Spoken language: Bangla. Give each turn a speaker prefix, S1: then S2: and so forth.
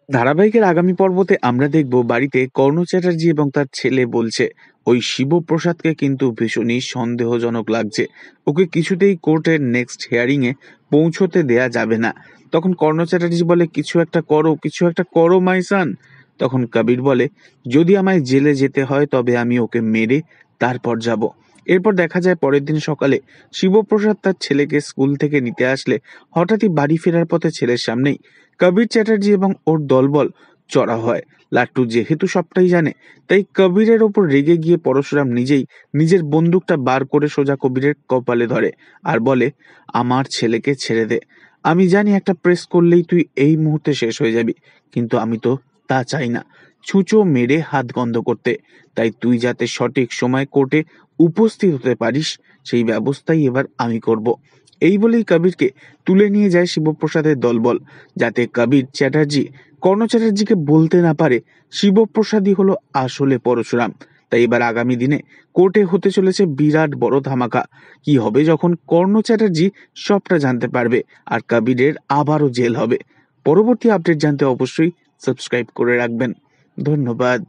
S1: ধারাবাহিকের আগামী পর্বতে আমরা দেখব বাড়িতে কর্ণ চ্যাটার্জি এবং তার ছেলে বলছে ওই শিবপ্রসাদকে কিন্তু ভীষণই সন্দেহজনক লাগছে, ওকে কিছুতেই কোর্টের নেক্সট হিয়ারিং এ পৌঁছতে দেয়া যাবে না। তখন কর্ণ চ্যাটার্জি বলে কিছু একটা করো, কিছু একটা করো মাই সান। তখন কবির বলে যদি আমায় জেলে যেতে হয় তবে আমি ওকে মেরে তারপর যাব। এরপর দেখা যায় পরের দিন সকালে শিবপ্রসাদ তার ছেলেকে স্কুল থেকে নিতে আসলে হঠাৎই বাড়ি ফেরার পথে ছেলের সামনেই কবির চ্যাটার্জি এবং ওর দলবল চড়া হয়। লাট্টু যেহেতু সবটাই জানে, তাই কবিরের ওপর রেগে গিয়ে পরশুরাম নিজেই নিজের বন্দুকটা বার করে সোজা কবিরের কপালে ধরে আর বলে, আমার ছেলেকে ছেড়ে দে। আমি জানি একটা প্রেস করলেই তুই এই মুহূর্তে শেষ হয়ে যাবি, কিন্তু আমি তো তা চাই না ছুঁচো মেরে হাত গন্ধ করতে। তাই তুই যাতে সঠিক সময় কোর্টে উপস্থিত হতে পারিস সেই ব্যবস্থাই এবার আমি করব। এই বলেই কবিরকে তুলে নিয়ে যায় শিবপ্রসাদের দলবল, যাতে কবির চ্যাটার্জি কর্ণ চ্যাটার্জিকে বলতে না পারে শিবপ্রসাদই হলো আসলে পরশুরাম। তাই এবার আগামী দিনে কোর্টে হতে চলেছে বিরাট বড় ধামাকা। কি হবে যখন কর্ণ চ্যাটার্জি সবটা জানতে পারবে আর কবিরের আবারও জেল হবে। পরবর্তী আপডেট জানতে অবশ্যই সাবস্ক্রাইব করে রাখবেন। ধন্যবাদ।